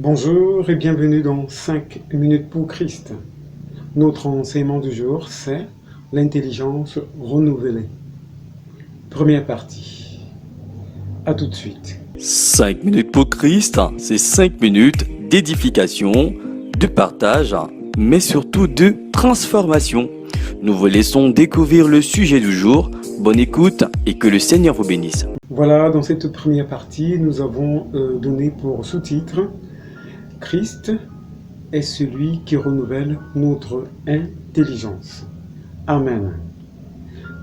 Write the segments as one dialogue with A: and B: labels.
A: Bonjour et bienvenue dans 5 minutes pour Christ. Notre enseignement du jour, c'est l'intelligence renouvelée. Première partie. À tout de suite.
B: 5 minutes pour Christ, c'est 5 minutes d'édification, de partage, mais surtout de transformation. Nous vous laissons découvrir le sujet du jour. Bonne écoute et que le Seigneur vous bénisse.
A: Voilà, dans cette première partie, nous avons donné pour sous-titre « Christ est celui qui renouvelle notre intelligence ». Amen.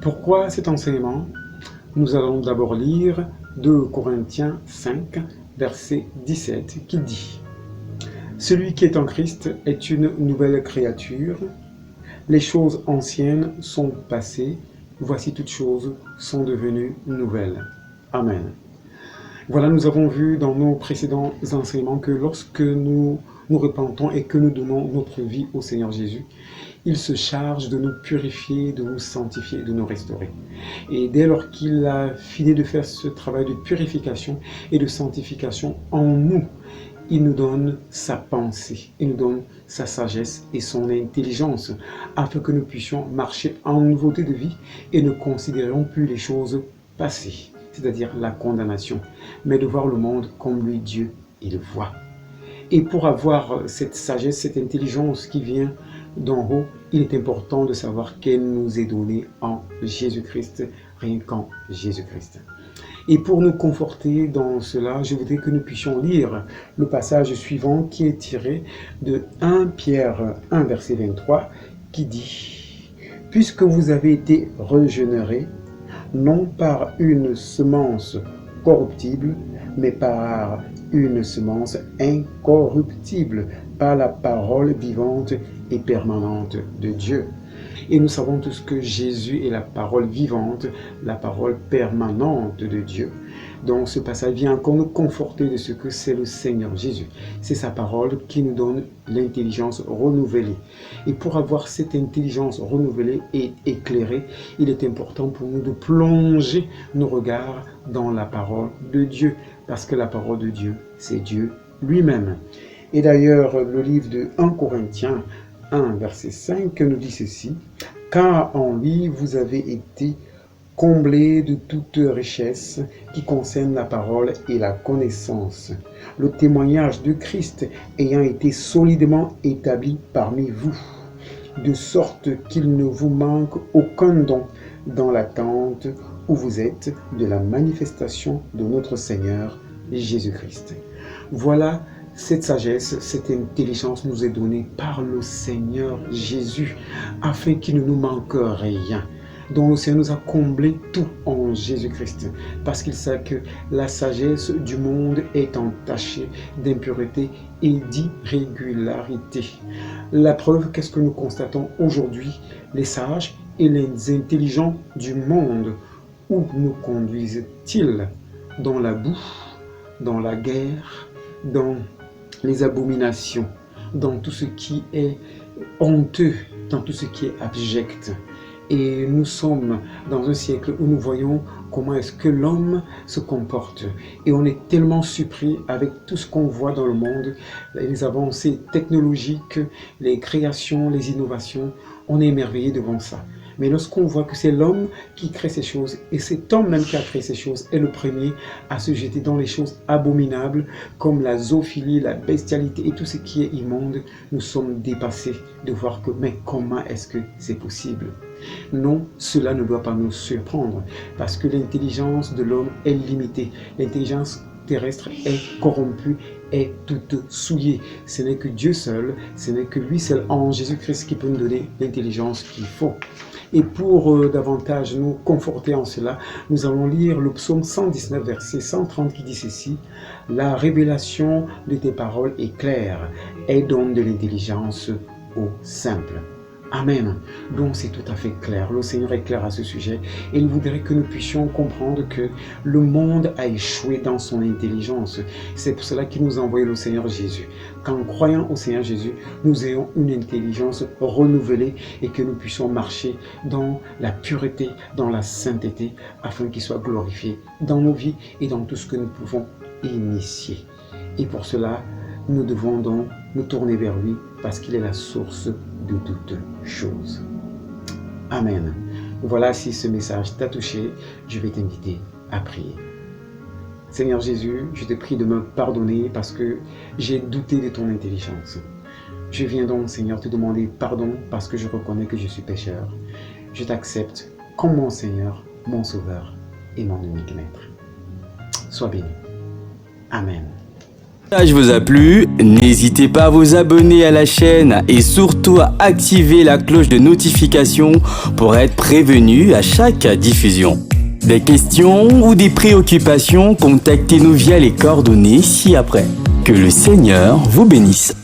A: Pourquoi cet enseignement? Nous allons d'abord lire 2 Corinthiens 5, verset 17, qui dit « Celui qui est en Christ est une nouvelle créature. Les choses anciennes sont passées, voici toutes choses sont devenues nouvelles. » Amen. Voilà, nous avons vu dans nos précédents enseignements que lorsque nous nous repentons et que nous donnons notre vie au Seigneur Jésus, il se charge de nous purifier, de nous sanctifier, de nous restaurer. Et dès lors qu'il a fini de faire ce travail de purification et de sanctification en nous, il nous donne sa pensée, il nous donne sa sagesse et son intelligence, afin que nous puissions marcher en nouveauté de vie et ne considérons plus les choses passées, c'est-à-dire la condamnation, mais de voir le monde comme lui, Dieu, il le voit. Et pour avoir cette sagesse, cette intelligence qui vient d'en haut, il est important de savoir qu'elle nous est donnée en Jésus-Christ, rien qu'en Jésus-Christ. Et pour nous conforter dans cela, je voudrais que nous puissions lire le passage suivant qui est tiré de 1 Pierre 1, verset 23, qui dit « Puisque vous avez été régénérés, non par une semence corruptible, mais par une semence incorruptible, par la parole vivante et permanente de Dieu. » Et nous savons tous que Jésus est la parole vivante, la parole permanente de Dieu. Donc ce passage vient encore nous conforter de ce que c'est le Seigneur Jésus. C'est sa parole qui nous donne l'intelligence renouvelée. Et pour avoir cette intelligence renouvelée et éclairée, il est important pour nous de plonger nos regards dans la parole de Dieu. Parce que la parole de Dieu, c'est Dieu lui-même. Et d'ailleurs, le livre de 1 Corinthiens 1, verset 5 nous dit ceci, « Car en lui vous avez été comblés de toute richesse qui concerne la parole et la connaissance, le témoignage de Christ ayant été solidement établi parmi vous, de sorte qu'il ne vous manque aucun don dans l'attente où vous êtes de la manifestation de notre Seigneur Jésus-Christ. » Voilà. Cette sagesse, cette intelligence nous est donnée par le Seigneur Jésus, afin qu'il ne nous manque rien. Donc le Seigneur nous a comblé tout en Jésus-Christ, parce qu'il sait que la sagesse du monde est entachée d'impureté et d'irrégularité. La preuve, qu'est-ce que nous constatons aujourd'hui? Les sages et les intelligents du monde, où nous conduisent-ils? Dans la boue, dans la guerre, dans les abominations, dans tout ce qui est honteux, dans tout ce qui est abject. Et nous sommes dans un siècle où nous voyons comment est-ce que l'homme se comporte. Et on est tellement surpris avec tout ce qu'on voit dans le monde, les avancées technologiques, les créations, les innovations, on est émerveillé devant ça. Mais lorsqu'on voit que c'est l'homme qui crée ces choses, et cet homme même qui a créé ces choses est le premier à se jeter dans les choses abominables, comme la zoophilie, la bestialité et tout ce qui est immonde, nous sommes dépassés de voir que, mais comment est-ce que c'est possible? Non, cela ne doit pas nous surprendre, parce que l'intelligence de l'homme est limitée. L'intelligence terrestre est corrompue, est toute souillée. Ce n'est que Dieu seul, ce n'est que lui seul en Jésus-Christ qui peut nous donner l'intelligence qu'il faut. Et pour davantage nous conforter en cela, nous allons lire le psaume 119, verset 130 qui dit ceci, « La révélation de tes paroles est claire et donne de l'intelligence aux simples. » Amen. Donc c'est tout à fait clair. Le Seigneur est clair à ce sujet. Et il voudrait que nous puissions comprendre que le monde a échoué dans son intelligence. C'est pour cela qu'il nous a envoyé le Seigneur Jésus. Qu'en croyant au Seigneur Jésus, nous ayons une intelligence renouvelée et que nous puissions marcher dans la pureté, dans la sainteté, afin qu'il soit glorifié dans nos vies et dans tout ce que nous pouvons initier. Et pour cela, nous devons donc nous tourner vers lui parce qu'il est la source de toutes choses. Amen. Voilà, si ce message t'a touché, je vais t'inviter à prier. Seigneur Jésus, je te prie de me pardonner parce que j'ai douté de ton intelligence. Je viens donc, Seigneur, te demander pardon parce que je reconnais que je suis pécheur. Je t'accepte comme mon Seigneur, mon Sauveur et mon unique Maître. Sois béni. Amen.
B: Si le message vous a plu, n'hésitez pas à vous abonner à la chaîne et surtout à activer la cloche de notification pour être prévenu à chaque diffusion. Des questions ou des préoccupations, contactez-nous via les coordonnées ci-après. Que le Seigneur vous bénisse.